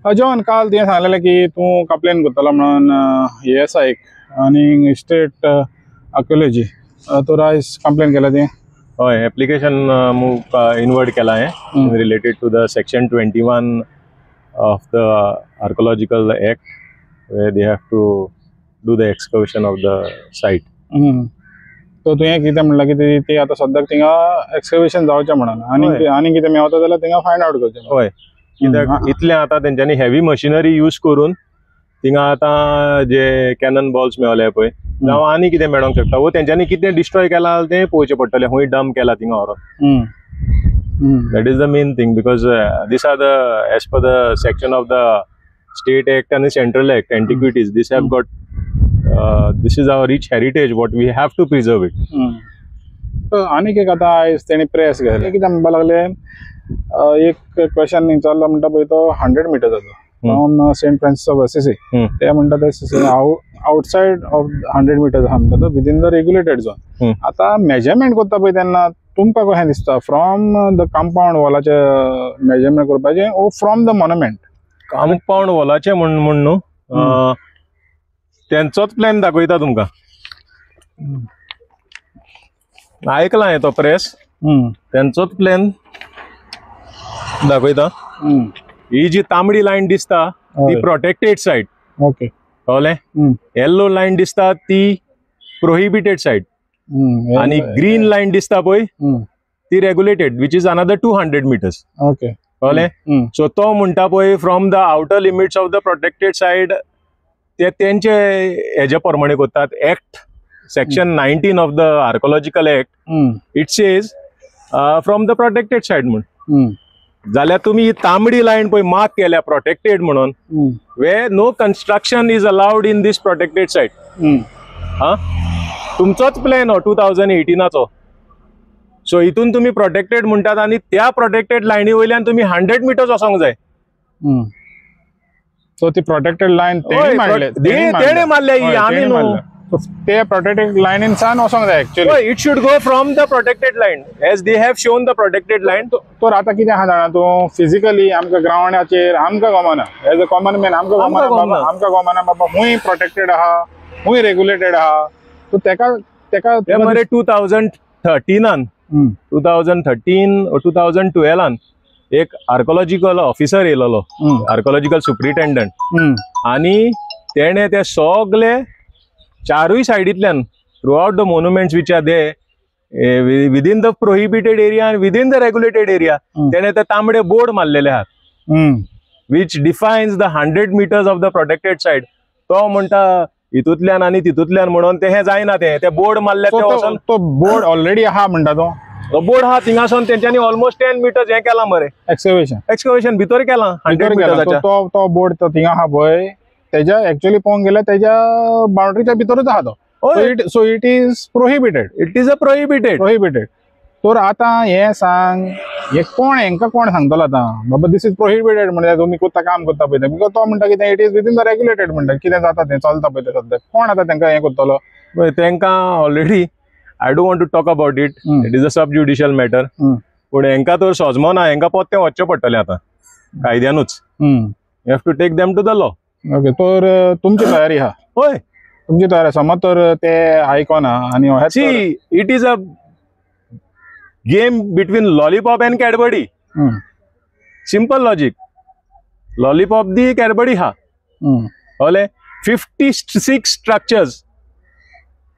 John काल तुवें सांगलेलें की तूं कंप्लेन करतलो म्हणून ASI आणि स्टेट आर्किओलॉजी तर आयज कंप्लेन केला तुवें. हय एप्लिकेशन इनवर्ट केला हांवें related to the section 21 of the archaeological act where they have to do the excavation of the site. तो तुवें कितें म्हणलां की ते आतां सद्याक थिंगा एक्सकवेशन जावचें म्हणून आनी कितें मेवता जाल्यार थिंगा फायंड आउट करचें. हय कित्याक इतलें आतां तेंच्यांनी हेवी मशिनरी यूज करून थिंगा आतां जे कॅनन बॉल्स मेवले पळय जावं आनी कितें मेळोंक शकता वो तेंच्यांनी कितें डिस्ट्रॉय केलां तें पळोवचें पडटलें खंय डंप केला थिंगा व्हरोन. That is the main thing because these are the as per the section of the state act and the central act antiquities this have got this is our rich heritage what we have to preserve it. आनीक एक आतां आयज तेणी press घेतले कितें म्हणपा लागले एक क्वेश्चन चल्लो म्हणटा पळय तो 100 मिटर्साचो from Saint Francis of Assisi ते म्हणटा ते आउटसाइड ऑफ 100 मिटर्स आहा म्हणटा तो विदिन द रेग्युलेटेड झोन. आतां मेजरमेंट करता पळय तेन्ना तुमकां कशें दिसता फ्रॉम द कंपाउंड वॉलाचे मेजरमेंट करपाचें ओ फ्रॉम द मॉन्युमेंट. कंपाउंड वॉलाचें म्हण न्हू तेंचोच प्लॅन दाखयता तुमकां. आयकलां हांवें तो प्रेस तेंचोच प्लॅन दाखयता. ही जी तांबडी लायन दिसता ती प्रोटेक्टेड सायट. ओके कळ्ळें. येल्लो लायन दिसता ती प्रोहिबिटेड सायट आणि ग्रीन लायन दिसता पळय ती regulated which is another 200 metres. Okay कळ्ळें. सो तो म्हणटा पळय from the outer limits of the protected side ते तेंचे हेजे प्रमाणे करतात. Act section 19 of the archaeological act it says from the protected side म्हण जाल्यार तुम्ही ही तांबडी लायन पळय मार्क केल्या प्रोटेक्टेड म्हणून way no construction is allowed in this protected site. तुमचोच प्लॅन हो 2018चो. सो हितून तुम्ही प्रोटेक्टेड म्हणटात आणि त्या प्रोटेक्टेड लायनी वयल्यान तुम्ही 100 मिटर्स वचोंक जाय. सो ती प्रोटेक्टेड लायन तेणे मारल्या आमी न्हू. ते प्रोटेक्टेड लायनीनसान वचोंक जाय actually. It should go from the protected line as they have shown the protected line. तर आतां कितें आहा जाणा तूं फिजिकली आमकां ग्रावंडाचेर आमकां गमना एज अ कॉमन मॅन आमकां गमना बाबा खूंय प्रोटेक्टेड आहा खूंय रेग्युलेटेड आहा. सो तेका मरे 2013 or 2012 एक आर्कोलॉजिकल ऑफिसर येयलो आर्कोलॉजिकल सुप्रिटेंडंट आणि तेणे ते सगळे चारूय सायडींतल्यान throughout the monuments which are they within the prohibited area आनी विदिन द रेग्युलेटेड एरिया तेणे ते तांबडे बोर्ड मारलेले आहात which defines the 100 metres of the protected site. तो म्हणटा हितूंतल्यान आणि तितूंतल्यान म्हणून ते हे जायना ते बोर्ड मारले तो बोर्ड ऑलरेडी आहा म्हणटा तो बोर्ड आहा थिंगासून तेंच्यांनी ऑलमोस्ट 10 मिटर्स हे केला मरे एक्सकवेशन भितर केला 100 मिटर्साच्या. तो बोर्ड तो थिंगा आहा पळय तेज्या एक्चुअली पळोवंक गेल्यार तेज्या बाउंड्रीच्या भितरूच आहा तो. So it is prohibited. It is a prohibited. तर आतां हे सांग हे हेंका कोण सांगतलो आतां बाबा दिस इज प्रोहिबिटेड म्हणजे तुम्ही कोत्ता काम करता पळय बिकॉज तो म्हणटा कितें it is within the regulated म्हणटा कितें जाता तें चलता पळय ते सद्याक कोण आतां तेंका हें करतलो. तेंकां already I don't want to talk about it is a sub judicial matter पूण हेंका तर सोजमो ना हेंका पोत्तें वचचें पडटलें आतां कायद्यानूच. You have to take them to the law. Okay तर तुमची तयारी आहा. हय तुमची तयारी समज तर ते आयकना आनी see it is a game between lollipop and Cadbury. Simple logic. Lollipop the Cadbury हा ओले 56 structures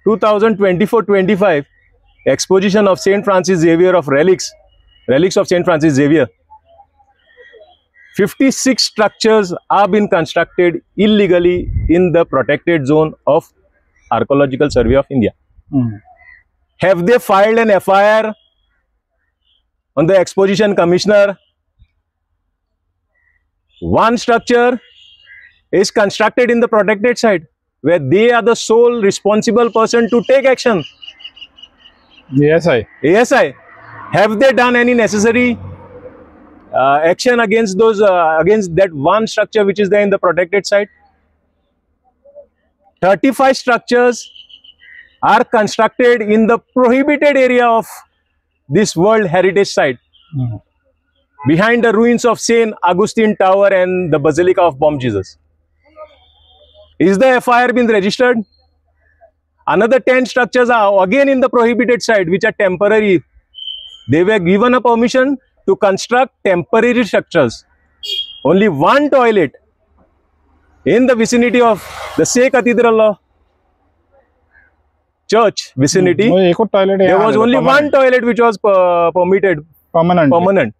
2024-25 exposition of Saint Francis Xavier of relics of Saint Francis Xavier. 56 structures have been constructed illegally in the protected zone of Archaeological Survey of India. Have they filed an FIR on the exposition commissioner? One structure is constructed in the protected site where they are the sole responsible person to take action. ASI. Have they done any necessary action against those against that one structure which is there in the protected site? 35 structures are constructed in the prohibited area of this World Heritage Site. behind the ruins of Saint Augustine Tower and the Basilica of Bom Jesus. Is the FIR been registered? Another 10 structures are again in the prohibited site, which are temporary. They were given a permission to construct temporary structures. Only one toilet in the vicinity of the Say Cathedral Church vicinity. There was only one toilet which was permitted permanent.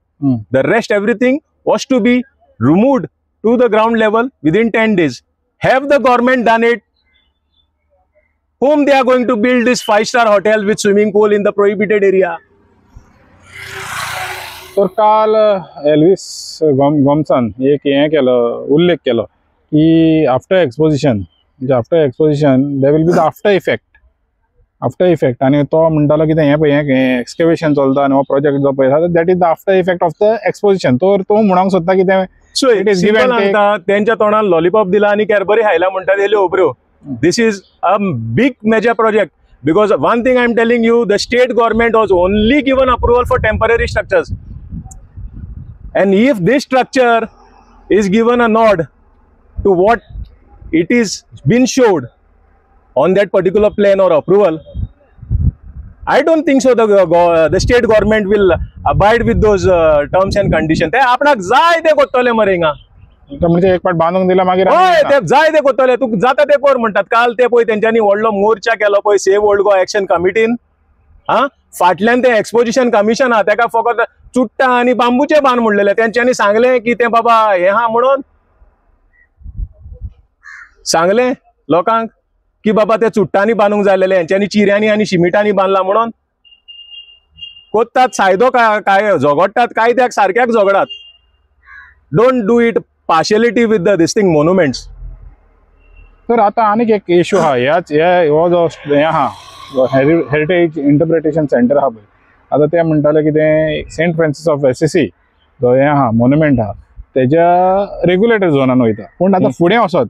The rest everything was to be removed to the ground level within 10 days. Have the government done it? Whom they are going to build this 5-star hotel with swimming pool in the prohibited area? तर काल Elvis गॉम्सन एक हे केलं उल्लेख केलो की after exposition they will be the after effect आणि तो म्हणटालो की हे पळय हे एक्सकवेशन चलता आणि हो प्रोजेक्ट जो पळय that is the after effect of the exposition. तर तो म्हणूंक सोदता की सो इट इज गिवन त्यांच्या तोंडान लॉलीपॉप दिला आणि कॅडबरी खायला म्हणटा तेले ओबऱ्यो. This is a big major project, because one thing I am telling you, the state government was only given approval for temporary structures, and if this structure is given a nod to what it is been showed on that particular plan or approval, I don't think so the state government will abide with those terms and conditions. ते आपणाक जाय ते कोत्तले मरेंगा म्हणजे एक पाट बांधून दिला मागीर ते जाय ते कोत्तले तू जाता ते कोर म्हणतात. काल ते पळय तेंच्यांनी व्हडलो मोर्चा केलो पळय सेव्ह ओल्ड गोवा एक्शन कमिटीन. फाटल्यान ते एक्सपोजिशन कमिशन आहा तेका फकत चुट्टा आणि बांबूचे बांद म्हणलेले. तेंच्यांनी सांगले की ते बाबा हे हा म्हणून सांगले लोकांक की बाबा ते चुट्टांनी बांदूंक जालेले, हेंच्यांनी चिऱ्यांनी आणि शिमिटांनी बांदला म्हणून. कोत्तात सायदो काय झगडटात कायद्याक सारक्याक झगडात. Don't do it partiality with the this thing monuments. तर आता आनीक एक इश्यू हा हो जो हे हा हेरिटेज इंटरप्रिटेशन सेंटर हा पळय, आता ते म्हणटाले की ते सेंट फ्रांसिस ऑफ एसिसी जो हे हा मोन्युमेंट हा तेज्या रेग्युलेटर झोनान वयता. पूण आता फुडें वचत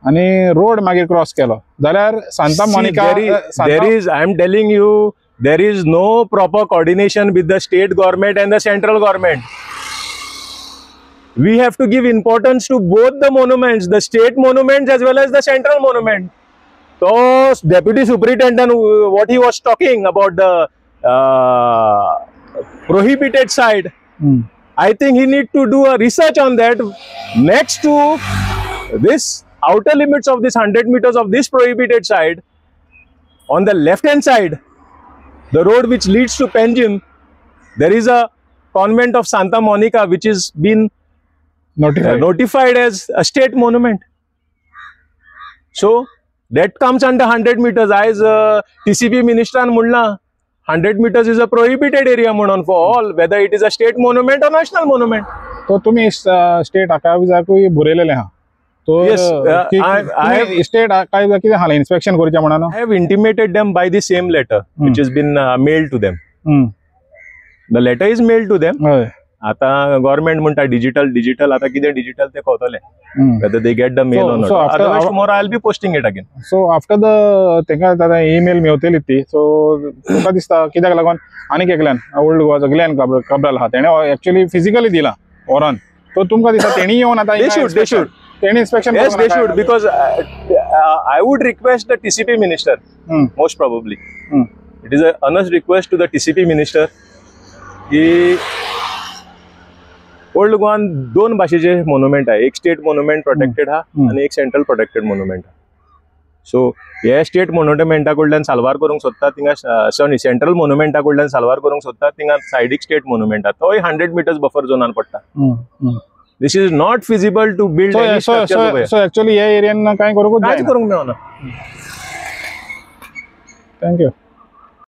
आणि रोड मागीर क्रॉस केलो जाल्यार Santa Monica I am telling you, there is no proper coordination with the state government and the central government. We have to give importance to both the monuments, the state monuments as well as the central monument. So deputy superintendent, what he was talking about the prohibited side, I think he need to do a research on that. Next to this outer limits of this 100 meters of this prohibited side, on the left hand side, the road which leads to Penjim, there is a convent of Santa Monica which is been notified as a state monument. So that comes under 100 meters. As TCP minister म्हणला 100 meters is a prohibited area म्हणून for all, whether it is a state monument or national monument. तो तुम्ही state आर्कायव्जाकूय बरयलेले हा. तो state आर्कायव्ज कितें हालें inspection करचें म्हणून. I have intimated them by the same letter which has been mailed to them. The letter is mailed to them. आता government म्हणटा digital आता कितें डिजिटल ते कळतले whether they get the mail or not. Otherwise tomorrow I'll be posting it again. So after the तेंका email मेवतली ती, सो तुका दिसता कित्याक लागून आनीक एकल्यान ओल्ड गोवाचो ग्लेन काब्राल आहा तेणे एक्चुअली फिजिकली दिला ओरान, तो तुमकां दिसता तेणी येवन आतां they should तेणी inspection. Yes, they should, because I would request the TCP minister, most probably. It is a earnest request to the TCP minister की ओल्ड गोवान 2 भाशेचे मोन्युमेंट आहे. एक स्टेट मोन्युमेंट प्रोटेक्टेड हा आणि एक सेंट्रल प्रोटेक्टेड मोन्युमेंट हा. सो हे स्टेट मोन्युमेंटा कडल्यान साल्वार करूंक सोदता थिंगा, सॉरी सेंट्रल मोन्युमेंटा कडल्यान साल्वार करूंक सोदता थिंगा सायडीक स्टेट मोन्युमेंट हा, तोय 100 meters बफर झोनान पडटा. This is not feasible to build any structure. So actually ह्या एरियान कांय करूंक मेळना. थँक्यू.